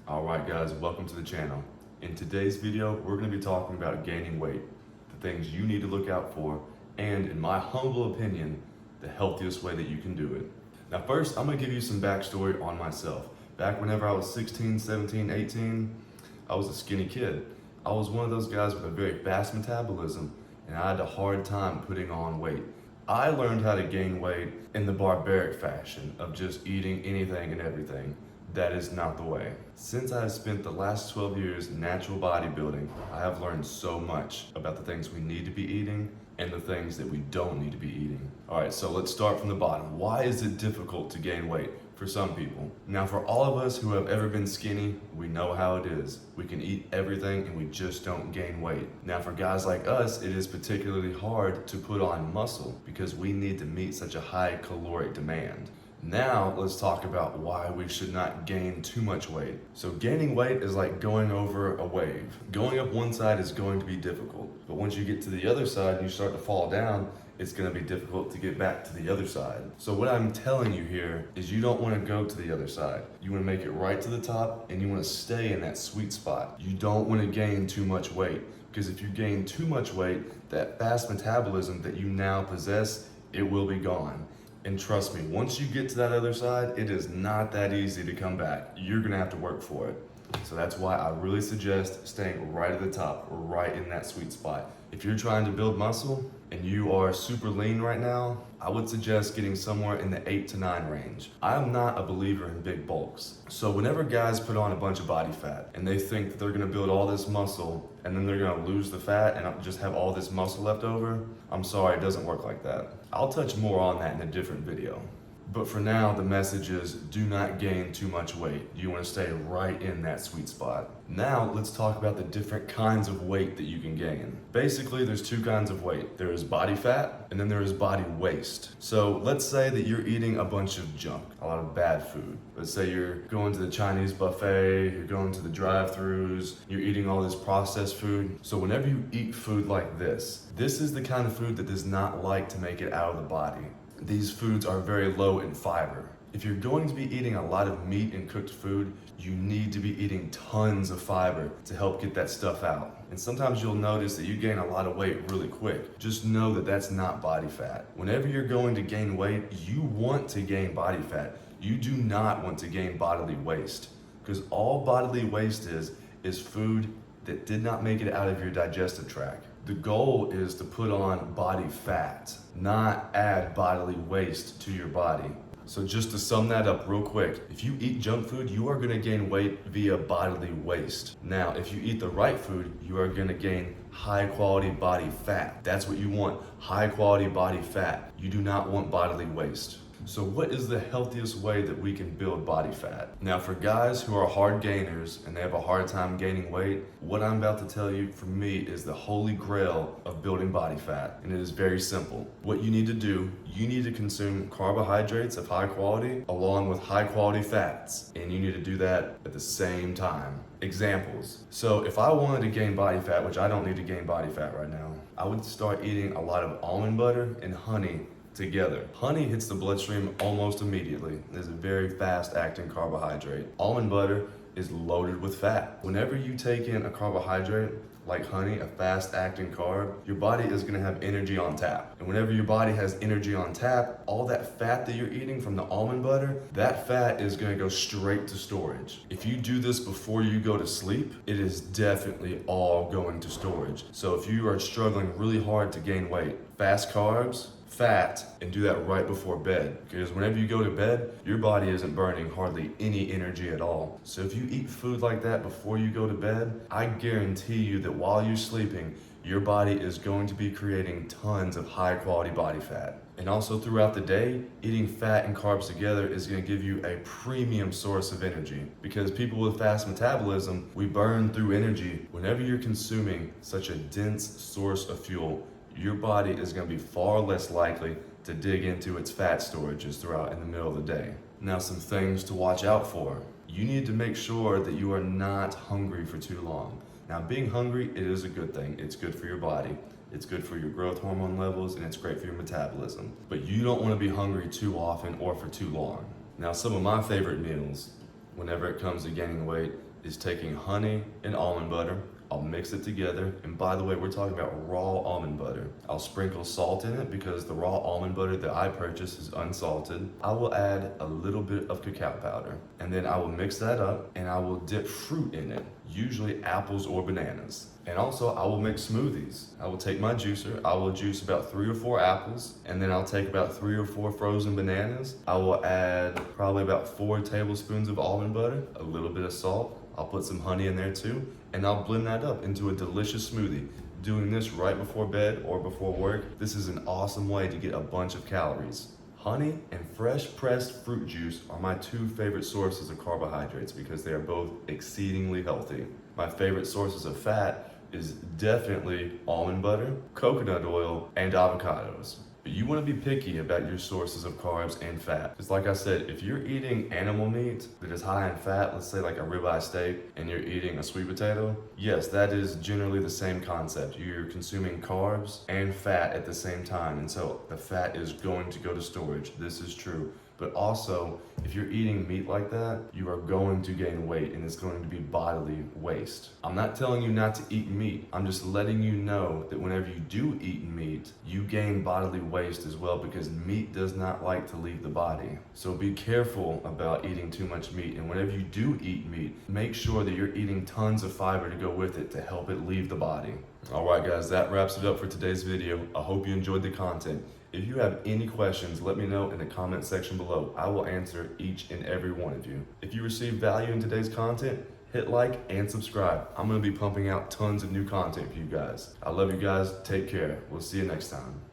Alright guys, welcome to the channel. In today's video, we're going to be talking about gaining weight, the things you need to look out for, and in my humble opinion, the healthiest way that you can do it. Now first, I'm going to give you some backstory on myself. Back whenever I was 16, 17, 18, I was a skinny kid. I was one of those guys with a very fast metabolism, and I had a hard time putting on weight. I learned how to gain weight in the barbaric fashion of just eating anything and everything. That is not the way. Since I have spent the last 12 years natural bodybuilding, I have learned so much about the things we need to be eating and the things that we don't need to be eating. All right, so let's start from the bottom. Why is it difficult to gain weight for some people? Now, for all of us who have ever been skinny, we know how it is. We can eat everything and we just don't gain weight. Now, for guys like us, it is particularly hard to put on muscle because we need to meet such a high caloric demand. Now, let's talk about why we should not gain too much weight. So gaining weight is like going over a wave. Going up one side is going to be difficult, but once you get to the other side and you start to fall down, it's going to be difficult to get back to the other side. So what I'm telling you here is you don't want to go to the other side. You want to make it right to the top and you want to stay in that sweet spot. You don't want to gain too much weight because if you gain too much weight, that fast metabolism that you now possess, it will be gone. And trust me, once you get to that other side, it is not that easy to come back. You're gonna have to work for it. So that's why I really suggest staying right at the top, right in that sweet spot. If you're trying to build muscle and you are super lean right now, I would suggest getting somewhere in the 8 to 9 range. I'm not a believer in big bulks. So whenever guys put on a bunch of body fat and they think that they're gonna build all this muscle and then they're gonna lose the fat and just have all this muscle left over, I'm sorry, it doesn't work like that. I'll touch more on that in a different video. But for now, the message is do not gain too much weight. You want to stay right in that sweet spot. Now, let's talk about the different kinds of weight that you can gain. Basically, there's two kinds of weight. There is body fat, and then there is body waste. So let's say that you're eating a bunch of junk, a lot of bad food. Let's say you're going to the Chinese buffet, you're going to the drive-thrus, you're eating all this processed food. So whenever you eat food like this is the kind of food that does not like to make it out of the body. These foods are very low in fiber. If you're going to be eating a lot of meat and cooked food, you need to be eating tons of fiber to help get that stuff out. And sometimes you'll notice that you gain a lot of weight really quick. Just know that that's not body fat. Whenever you're going to gain weight, you want to gain body fat. You do not want to gain bodily waste, because all bodily waste is food that did not make it out of your digestive tract. The goal is to put on body fat, not add bodily waste to your body. So just to sum that up real quick, if you eat junk food, you are gonna gain weight via bodily waste. Now, if you eat the right food, you are gonna gain high quality body fat. That's what you want, high quality body fat. You do not want bodily waste. So what is the healthiest way that we can build body fat? Now for guys who are hard gainers and they have a hard time gaining weight, what I'm about to tell you for me is the holy grail of building body fat. And it is very simple. What you need to do, you need to consume carbohydrates of high quality along with high quality fats. And you need to do that at the same time. Examples. So if I wanted to gain body fat, which I don't need to gain body fat right now, I would start eating a lot of almond butter and honey together. Honey hits the bloodstream almost immediately. It's a very fast acting carbohydrate. Almond butter is loaded with fat. Whenever you take in a carbohydrate like honey, a fast acting carb, your body is gonna have energy on tap. And whenever your body has energy on tap, all that fat that you're eating from the almond butter, that fat is gonna go straight to storage. If you do this before you go to sleep, it is definitely all going to storage. So if you are struggling really hard to gain weight, fast carbs, fat, and do that right before bed, because whenever you go to bed, your body isn't burning hardly any energy at all. So if you eat food like that before you go to bed, I guarantee you that while you're sleeping, your body is going to be creating tons of high quality body fat. And also throughout the day, eating fat and carbs together is going to give you a premium source of energy, because people with fast metabolism, we burn through energy. Whenever you're consuming such a dense source of fuel, your body is going to be far less likely to dig into its fat storages throughout in the middle of the day. Now, some things to watch out for. You need to make sure that you are not hungry for too long. Now, being hungry, it is a good thing. It's good for your body. It's good for your growth hormone levels, and it's great for your metabolism. But you don't want to be hungry too often or for too long. Now, some of my favorite meals whenever it comes to gaining weight is taking honey and almond butter. I'll mix it together, and by the way, we're talking about raw almond butter. I'll sprinkle salt in it because the raw almond butter that I purchase is unsalted. I will add a little bit of cacao powder, and then I will mix that up, and I will dip fruit in it, usually apples or bananas. And also, I will make smoothies. I will take my juicer, I will juice about 3 or 4 apples, and then I'll take about 3 or 4 frozen bananas. I will add probably about 4 tablespoons of almond butter, a little bit of salt. I'll put some honey in there too, and I'll blend that up into a delicious smoothie. Doing this right before bed or before work, this is an awesome way to get a bunch of calories. Honey and fresh pressed fruit juice are my 2 favorite sources of carbohydrates because they are both exceedingly healthy. My favorite sources of fat is definitely almond butter, coconut oil, and avocados. But you want to be picky about your sources of carbs and fat. Because like I said, if you're eating animal meat that is high in fat, let's say like a ribeye steak, and you're eating a sweet potato, yes, that is generally the same concept. You're consuming carbs and fat at the same time, and so the fat is going to go to storage. This is true. But also, if you're eating meat like that, you are going to gain weight and it's going to be bodily waste. I'm not telling you not to eat meat. I'm just letting you know that whenever you do eat meat, you gain bodily waste as well because meat does not like to leave the body. So be careful about eating too much meat. And whenever you do eat meat, make sure that you're eating tons of fiber to go with it to help it leave the body. Alright guys, that wraps it up for today's video. I hope you enjoyed the content. If you have any questions, let me know in the comment section below. I will answer each and every one of you. If you received value in today's content, hit like and subscribe. I'm going to be pumping out tons of new content for you guys. I love you guys. Take care. We'll see you next time.